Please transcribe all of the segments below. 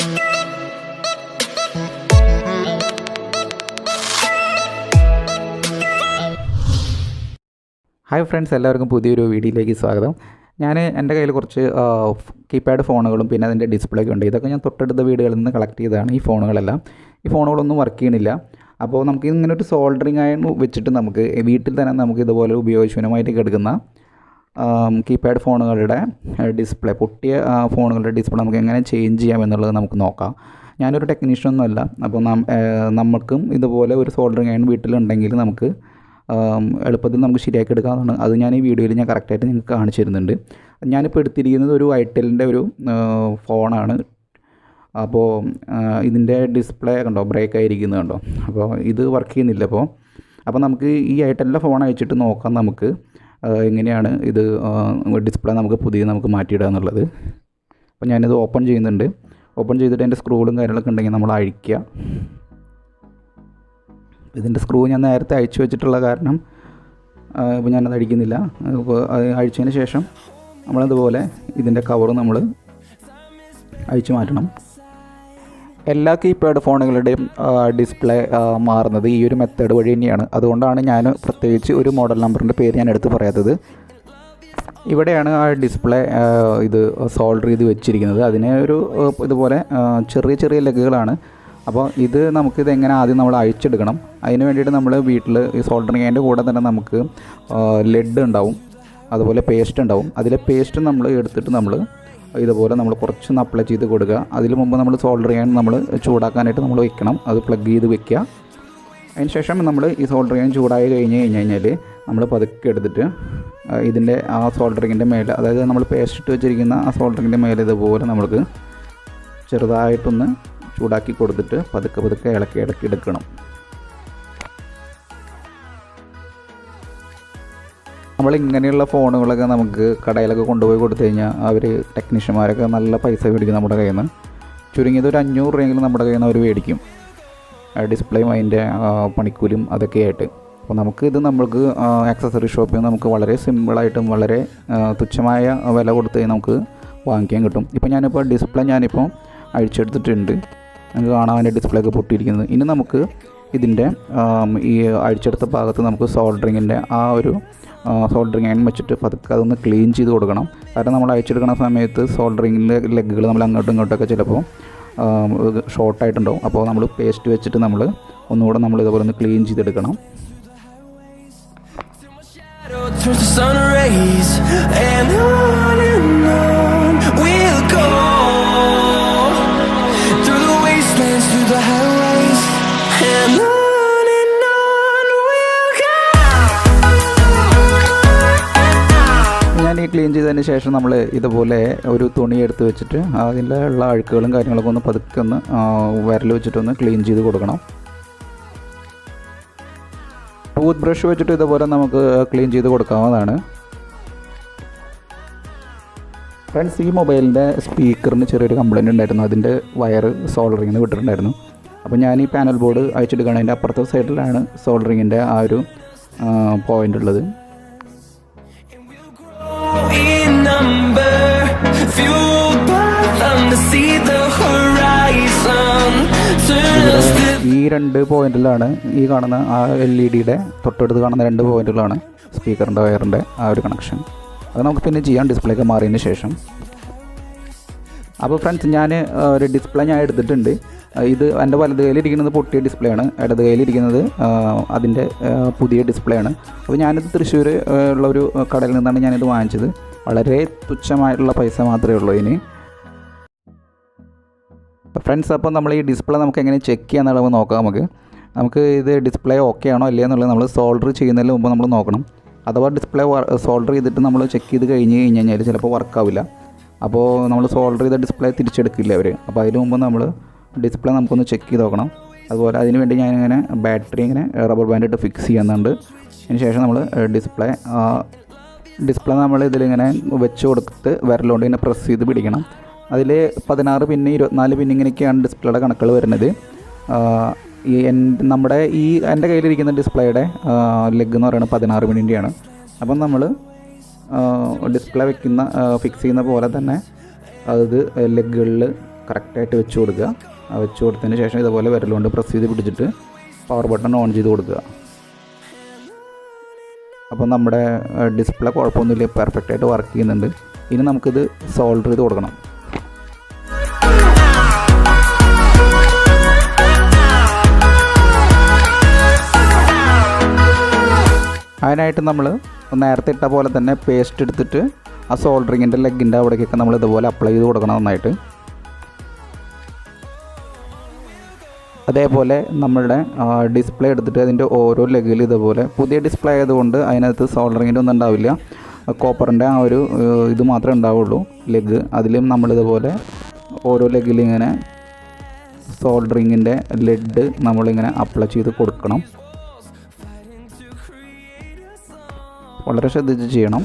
Hi friends, എല്ലാവർക്കും പുതിയൊരു വീഡിയോയിലേക്ക് സ്വാഗതം. എൻ്റെ കയ്യിൽ കുറച്ച് കീപാഡ് ഫോണുകളും പിന്നെ അതിൻ്റെ ഡിസ്പ്ലേ ഒക്കെ ഉണ്ട്. ഇതൊക്കെ ഞാൻ തൊട്ടടുത്ത വീടുകളിൽ നിന്ന് കളക്ട് ചെയ്തതാണ് ഈ ഫോണുകളെല്ലാം. ഈ ഫോണുകളൊന്നും വർക്ക് ചെയ്യണില്ല. അപ്പോൾ നമുക്ക് ഇങ്ങനെ ഒരു സോൾഡറിങ് അയൺ വെച്ചിട്ട് നമുക്ക് വീട്ടിൽ തന്നെ നമുക്ക് ഇതുപോലെ ഉപയോഗശൂന്യമായിട്ട് കിടക്കുന്ന കീപാഡ് ഫോണുകളുടെ ഡിസ്പ്ലേ, പൊട്ടിയ ഫോണുകളുടെ ഡിസ്പ്ലേ നമുക്ക് എങ്ങനെ ചേഞ്ച് ചെയ്യാം എന്നുള്ളത് നമുക്ക് നോക്കാം. ഞാനൊരു ടെക്നീഷ്യനൊന്നുമല്ല. അപ്പോൾ നമുക്കും ഇതുപോലെ ഒരു സോൾഡറിങ് അയൺ വീട്ടിലുണ്ടെങ്കിൽ നമുക്ക് എളുപ്പത്തിൽ നമുക്ക് ശരിയാക്കി എടുക്കാവുന്നതാണ്. അത് ഞാൻ ഈ വീഡിയോയിൽ ഞാൻ കറക്റ്റായിട്ട് നിങ്ങൾക്ക് കാണിച്ചു തരുന്നുണ്ട്. ഞാനിപ്പോൾ എടുത്തിരിക്കുന്നത് ഒരു ഐറ്റലിൻ്റെ ഒരു ഫോണാണ്. അപ്പോൾ ഇതിൻ്റെ ഡിസ്പ്ലേ കണ്ടോ, ബ്രേക്ക് ആയിരിക്കുന്നത് കണ്ടോ. അപ്പോൾ ഇത് വർക്ക് ചെയ്യുന്നില്ല. അപ്പോൾ നമുക്ക് ഈ ഐറ്റലിൻ്റെ ഫോൺ അയച്ചിട്ട് നോക്കാം നമുക്ക് എങ്ങനെയാണ് ഇത് ഡിസ്പ്ലേ നമുക്ക് നമുക്ക് മാറ്റിയിടുക എന്നുള്ളത്. അപ്പോൾ ഞാനിത് ഓപ്പൺ ചെയ്യുന്നുണ്ട്. ഓപ്പൺ ചെയ്തിട്ട് അതിൻ്റെ സ്ക്രൂകളും കാര്യങ്ങളൊക്കെ ഉണ്ടെങ്കിൽ നമ്മൾ അഴിക്കുക. ഇതിൻ്റെ സ്ക്രൂ ഞാൻ നേരത്തെ അഴിച്ചു വെച്ചിട്ടുള്ള കാരണം ഇപ്പോൾ ഞാനത് അഴിക്കുന്നില്ല. അപ്പോൾ അത് അഴിച്ചതിന് ശേഷം നമ്മളതുപോലെ ഇതിൻ്റെ കവർ നമ്മൾ അഴിച്ചു മാറ്റണം. എല്ലാ കീപാഡ് ഫോണുകളുടെയും ഡിസ്പ്ലേ മാറുന്നത് ഈ ഒരു മെത്തേഡ് വഴി തന്നെയാണ്. അതുകൊണ്ടാണ് ഞാൻ പ്രത്യേകിച്ച് ഒരു മോഡൽ നമ്പറിൻ്റെ പേര് ഞാൻ എടുത്ത് പറയാത്തത്. ഇവിടെയാണ് ആ ഡിസ്പ്ലേ ഇത് സോൾഡർ ചെയ്ത് വെച്ചിരിക്കുന്നത്. അതിനെ ഒരു ഇതുപോലെ ചെറിയ ചെറിയ ലെഗുകളാണ്. അപ്പോൾ ഇത് നമുക്കിത് എങ്ങനെ ആദ്യം നമ്മൾ അഴിച്ചെടുക്കണം. അതിന് വേണ്ടിയിട്ട് നമ്മൾ വീട്ടിൽ ഈ സോൾഡറിങ് അതിൻ്റെ കൂടെ തന്നെ നമുക്ക് ലെഡ് ഉണ്ടാവും, അതുപോലെ പേസ്റ്റ് ഉണ്ടാവും. അതിലെ പേസ്റ്റ് നമ്മൾ എടുത്തിട്ട് നമ്മൾ ഇതുപോലെ നമ്മൾ കുറച്ചൊന്ന് അപ്ലൈ ചെയ്ത് കൊടുക്കുക. അതിന് മുമ്പ് നമ്മൾ സോൾഡറിങ് അയൺ നമ്മൾ ചൂടാക്കാനായിട്ട് നമ്മൾ വെക്കണം. അത് പ്ലഗ് ചെയ്ത് വെക്കുക. അതിന് ശേഷം നമ്മൾ ഈ സോൾഡറിങ് അയൺ ചൂടായി കഴിഞ്ഞാൽ നമ്മൾ പതുക്കെ എടുത്തിട്ട് ഇതിൻ്റെ ആ സോൾഡറിങ്ങിൻ്റെ മേലെ, അതായത് നമ്മൾ പേസ്റ്റ് ഇട്ട് വെച്ചിരിക്കുന്ന ആ സോൾഡറിങ്ങിൻ്റെ മേലെ ഇതുപോലെ നമ്മൾക്ക് ചെറുതായിട്ടൊന്ന് ചൂടാക്കി കൊടുത്തിട്ട് പതുക്കെ ഇളക്കി എടുക്കണം. നമ്മളിങ്ങനെയുള്ള ഫോണുകളൊക്കെ നമുക്ക് കടയിലൊക്കെ കൊണ്ടുപോയി കൊടുത്തു കഴിഞ്ഞാൽ അവർ ടെക്നീഷ്യന്മാരൊക്കെ നല്ല പൈസ മേടിക്കും നമ്മുടെ കയ്യിൽ നിന്ന്. ചുരുങ്ങിയത് ഒരു 500 രൂപയെങ്കിലും നമ്മുടെ കയ്യിൽ നിന്ന് അവർ മേടിക്കും, ഡിസ്പ്ലേയും അതിൻ്റെ പണിക്കൂലും അതൊക്കെ ആയിട്ട്. അപ്പോൾ നമുക്ക് ആക്സസറി ഷോപ്പിൽ നിന്ന് നമുക്ക് വളരെ സിമ്പിളായിട്ടും വളരെ തുച്ഛമായ വില കൊടുത്ത് നമുക്ക് വാങ്ങിക്കാൻ കിട്ടും. ഇപ്പോൾ ഞാനിപ്പോൾ ഡിസ്പ്ലേ അഴിച്ചെടുത്തിട്ടുണ്ട്. നമുക്ക് കാണാൻ അതിൻ്റെ ഡിസ്പ്ലേ ഒക്കെ പൊട്ടിയിരിക്കുന്നത്. ഇനി നമുക്ക് ഇതിൻ്റെ ഈ അഴിച്ചെടുത്ത ഭാഗത്ത് നമുക്ക് സോൾഡറിങ്ങിൻ്റെ ആ ഒരു സോൾഡറിങ് അയൺ വെച്ചിട്ട് പതുക്കെ അതൊന്ന് ക്ലീൻ ചെയ്ത് കൊടുക്കണം. കാരണം നമ്മൾ അഴിച്ചെടുക്കുന്ന സമയത്ത് സോൾഡറിങ്ങിൻ്റെ ലെഗുകൾ നമ്മൾ അങ്ങോട്ടും ഇങ്ങോട്ടൊക്കെ ചിലപ്പോൾ ഷോർട്ടായിട്ടുണ്ടാവും. അപ്പോൾ നമ്മൾ പേസ്റ്റ് വെച്ചിട്ട് നമ്മൾ ഒന്നുകൂടെ നമ്മൾ ഇതുപോലെ ഒന്ന് ക്ലീൻ ചെയ്തെടുക്കണം. ഞാൻ ഈ ക്ലീൻ ചെയ്തതിന് ശേഷം നമ്മൾ ഇതുപോലെ ഒരു തുണി എടുത്ത് വെച്ചിട്ട് അതിൻ്റെ ഉള്ള അഴുക്കുകളും കാര്യങ്ങളൊക്കെ ഒന്ന് പതുക്കെ ഒന്ന് വിരൽ വെച്ചിട്ടൊന്ന് ക്ലീൻ ചെയ്ത് കൊടുക്കണം. ടൂത്ത് ബ്രഷ് വെച്ചിട്ട് ഇതുപോലെ നമുക്ക് ക്ലീൻ ചെയ്ത് കൊടുക്കാവുന്നതാണ്. ഫ്രണ്ട്സ്, ഈ മൊബൈലിൻ്റെ സ്പീക്കറിന് ചെറിയൊരു കംപ്ലയിൻ്റ് ഉണ്ടായിരുന്നു. അതിൻ്റെ വയർ സോൾഡറിങ്ങിന് വിട്ടിട്ടുണ്ടായിരുന്നു. അപ്പോൾ ഞാൻ ഈ പാനൽ ബോർഡ് അയച്ചെടുക്കുകയാണ്. അതിൻ്റെ അപ്പുറത്തെ സൈഡിലാണ് സോൾഡറിങ്ങിൻ്റെ ആ ഒരു പോയിൻ്റ് ഉള്ളത്. ഈ 2 പോയിന്റിലാണ് ഈ കാണുന്ന ആ LED-യുടെ തൊട്ടടുത്ത് കാണുന്ന 2 പോയിന്റുകളാണ് സ്പീക്കറിൻ്റെ വയറിൻ്റെ ആ ഒരു കണക്ഷൻ. അത് നമുക്ക് പിന്നെ ചെയ്യാം ഡിസ്പ്ലേക്ക് മാറിയതിന് ശേഷം. അപ്പോൾ ഫ്രണ്ട്സ്, ഞാൻ ഒരു ഡിസ്പ്ലേ എടുത്തിട്ടുണ്ട്. ഇത് എൻ്റെ വലത് കയ്യിലിരിക്കുന്നത് പൊട്ടിയ ഡിസ്പ്ലേ ആണ്, ഇടത് കയ്യിലിരിക്കുന്നത് അതിൻ്റെ പുതിയ ഡിസ്പ്ലേ ആണ്. അപ്പോൾ ഞാനിത് തൃശ്ശൂർ ഉള്ള ഒരു കടയിൽ നിന്നാണ് ഞാനിത് വാങ്ങിച്ചത്. വളരെ തുച്ഛമായിട്ടുള്ള പൈസ മാത്രമേ ഉള്ളൂ ഇതിന്. ഫ്രണ്ട്സ്, അപ്പോൾ നമ്മൾ ഈ ഡിസ്പ്ലേ നമുക്ക് എങ്ങനെ ചെക്ക് ചെയ്യാന്നുള്ളത് നോക്കാം. നമുക്ക് ഇത് ഡിസ്പ്ലേ ഓക്കെ ആണോ അല്ലേ എന്നുള്ളത് നമ്മൾ സോൾഡർ ചെയ്യുന്നതിന് മുമ്പ് നമ്മൾ നോക്കണം. അഥവാ ഡിസ്പ്ലേ സോൾഡർ ചെയ്തിട്ട് നമ്മൾ ചെക്ക് ചെയ്ത് കഴിഞ്ഞാൽ ചിലപ്പോൾ വർക്കാവില്ല. അപ്പോൾ നമ്മൾ സോൾഡർ ചെയ്ത ഡിസ്പ്ലേ തിരിച്ചെടുക്കില്ല അവർ. അപ്പോൾ അതിന് മുമ്പ് നമ്മൾ ഡിസ്പ്ലേ നമുക്കൊന്ന് ചെക്ക് ചെയ്ത് നോക്കണം. അതുപോലെ അതിന് വേണ്ടി ഞാനിങ്ങനെ ബാറ്ററി ഇങ്ങനെ റബ്ബർ ബാൻഡ് ഇട്ട് ഫിക്സ് ചെയ്യുന്നുണ്ട്. അതിന് ശേഷം നമ്മൾ ഡിസ്പ്ലേ നമ്മൾ ഇതിലിങ്ങനെ വെച്ച് കൊടുത്ത് വിരലുകൊണ്ട് ഇങ്ങനെ പ്രസ് ചെയ്ത് പിടിക്കണം. അതിൽ 16 പിന്ന് 24 പിന്ന് ഇങ്ങനെയൊക്കെയാണ് ഡിസ്പ്ലേയുടെ കണക്കുകൾ വരുന്നത്. എൻ്റെ കയ്യിലിരിക്കുന്ന ഡിസ്പ്ലേയുടെ ലെഗ് എന്ന് പറയുന്നത് 16 പിന്നിൻ്റെയാണ്. അപ്പം നമ്മൾ ഡിസ്പ്ലേ ഫിക്സ് ചെയ്യുന്ന പോലെ തന്നെ അത് ലെഗുകളിൽ കറക്റ്റായിട്ട് വെച്ച് കൊടുക്കുക. വെച്ച് കൊടുത്തതിന് ശേഷം ഇതുപോലെ വിരലുകൊണ്ട് പ്രസ് ചെയ്ത് പിടിച്ചിട്ട് പവർ ബട്ടൺ ഓൺ ചെയ്ത് കൊടുക്കുക. അപ്പോൾ നമ്മുടെ ഡിസ്പ്ലേ കുഴപ്പമൊന്നുമില്ല, പെർഫെക്റ്റായിട്ട് വർക്ക് ചെയ്യുന്നുണ്ട്. ഇനി നമുക്കിത് സോൾഡർ ചെയ്ത് കൊടുക്കണം. അതിനായിട്ട് നമ്മൾ നേരത്തെ ഇട്ട പോലെ തന്നെ പേസ്റ്റ് എടുത്തിട്ട് ആ സോൾഡറിങ്ങിൻ്റെ ലെഗിൻ്റെ അവിടേക്കൊക്കെ നമ്മൾ ഇതുപോലെ അപ്ലൈ ചെയ്ത് കൊടുക്കണം നന്നായിട്ട്. അതേപോലെ നമ്മളുടെ ഡിസ്പ്ലേ എടുത്തിട്ട് അതിൻ്റെ ഓരോ ലെഗിൽ ഇതുപോലെ, പുതിയ ഡിസ്പ്ലേ ആയതുകൊണ്ട് അതിനകത്ത് സോൾഡറിങ്ങിൻ്റെ ഒന്നും ഉണ്ടാവില്ല, കോപ്പറിൻ്റെ ആ ഒരു ഇത് മാത്രമേ ഉണ്ടാവുള്ളൂ ലെഗ്. അതിലും നമ്മളിതുപോലെ ഓരോ ലെഗിൽ ഇങ്ങനെ സോൾഡറിങ്ങിൻ്റെ ലെഡ് നമ്മളിങ്ങനെ അപ്ലൈ ചെയ്ത് കൊടുക്കണം. വളരെ ശ്രദ്ധിച്ച് ചെയ്യണം.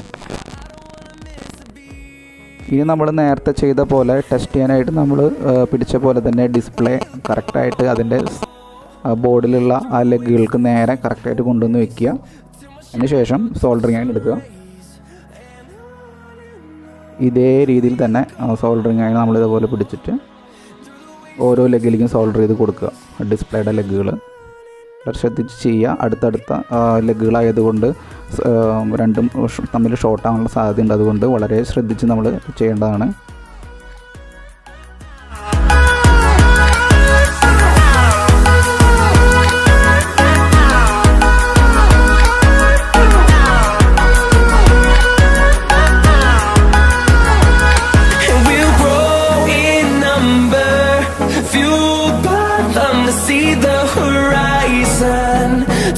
ഇനി നമ്മൾ നേരത്തെ ചെയ്ത പോലെ ടെസ്റ്റ് ചെയ്യാനായിട്ട് നമ്മൾ പിടിച്ച പോലെ തന്നെ ഡിസ്പ്ലേ കറക്റ്റായിട്ട് അതിൻ്റെ ബോർഡിലുള്ള ആ ലെഗുകൾക്ക് നേരെ കറക്റ്റായിട്ട് കൊണ്ടുവന്ന് വയ്ക്കുക. അതിന് ശേഷം സോൾഡറിങ് ആയി എടുക്കുക. ഇതേ രീതിയിൽ തന്നെ സോൾഡറിങ് ആയി നമ്മളിതുപോലെ പിടിച്ചിട്ട് ഓരോ ലെഗിലേക്കും സോൾഡർ ചെയ്ത് കൊടുക്കുക. ഡിസ്പ്ലേയുടെ ലെഗുകൾ വളരെ ശ്രദ്ധിച്ച് ചെയ്യുക. അടുത്തടുത്ത ലെഗുകളായതുകൊണ്ട് രണ്ടും തമ്മിൽ ഷോർട്ട് ആവാനുള്ള സാധ്യതയുണ്ട്. അതുകൊണ്ട് വളരെ ശ്രദ്ധിച്ച് നമ്മൾ ചെയ്യേണ്ടതാണ്.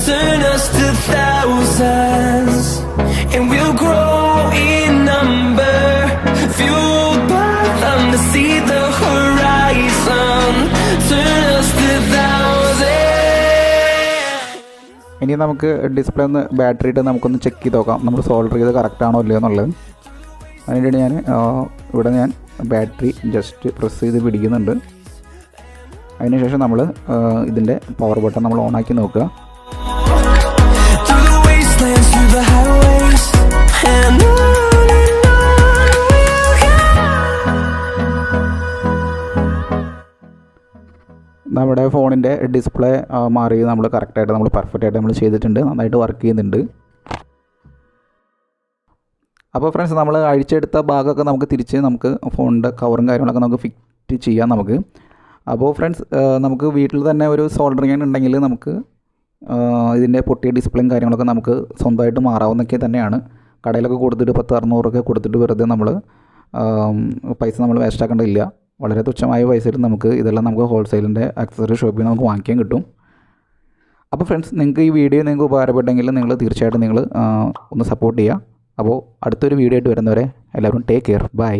Turn us to thousands, and we'll grow in number, fueled by them to see the horizon. Turn us to thousands. ഇനി നമുക്ക് ഡിസ്പ്ലേ ഒന്ന് ബാറ്ററി ഇട്ട് നമുക്കൊന്ന് ചെക്ക് ചെയ്ത് നോക്കാം, നമ്മൾ സോൾഡർ ചെയ്ത് കറക്റ്റ് ആണോ ഇല്ലയോ എന്നുള്ളത്. അതിനുവേണ്ടി ഇവിടെ ഞാൻ ബാറ്ററി ജസ്റ്റ് പ്രസ് ചെയ്ത് പിടിക്കുന്നുണ്ട്. അതിനുശേഷം നമ്മൾ ഇതിൻ്റെ പവർ ബട്ടൺ നമ്മൾ ഓണാക്കി നോക്കുക. നമ്മുടെ ഫോണിൻ്റെ ഡിസ്പ്ലേ മാറി നമ്മൾ കറക്റ്റായിട്ട് നമ്മൾ പെർഫെക്റ്റായിട്ട് നമ്മൾ ചെയ്തിട്ടുണ്ട്, നന്നായിട്ട് വർക്ക് ചെയ്യുന്നുണ്ട്. അപ്പോൾ ഫ്രണ്ട്സ്, നമ്മൾ അഴിച്ചെടുത്ത ഭാഗമൊക്കെ നമുക്ക് തിരിച്ച് നമുക്ക് ഫോണിൻ്റെ കവറും കാര്യങ്ങളൊക്കെ നമുക്ക് ഫിറ്റ് ചെയ്യാം നമുക്ക്. അപ്പോൾ ഫ്രണ്ട്സ്, നമുക്ക് വീട്ടിൽ തന്നെ ഒരു സോൾഡറിങ് ഉണ്ടെങ്കിൽ നമുക്ക് ഇതിൻ്റെ പൊട്ടിയ ഡിസ്പ്ലേയും കാര്യങ്ങളൊക്കെ നമുക്ക് സ്വന്തമായിട്ട് മാറാവുന്നൊക്കെ തന്നെയാണ്. കടയിലൊക്കെ കൊടുത്തിട്ട് 10-600 കൊടുത്തിട്ട് വെറുതെ നമ്മൾ പൈസ നമ്മൾ വേസ്റ്റ് ആക്കേണ്ടതില്ല. വളരെ തുച്ഛമായ പൈസയിൽ നമുക്ക് ഇതെല്ലാം നമുക്ക് ഹോൾസെയിലിൻ്റെ ആക്സസറി ഷോപ്പിൽ നമുക്ക് വാങ്ങിക്കാൻ കിട്ടും. അപ്പോൾ ഫ്രണ്ട്സ്, നിങ്ങൾക്ക് ഈ വീഡിയോ നിങ്ങൾക്ക് ഉപകാരപ്പെട്ടെങ്കിൽ നിങ്ങൾ തീർച്ചയായിട്ടും നിങ്ങൾ ഒന്ന് സപ്പോർട്ട് ചെയ്യുക. അപ്പോൾ അടുത്തൊരു വീഡിയോ ആയിട്ട് വരുന്നവരെ എല്ലാവരും ടേക്ക് കെയർ, ബൈ.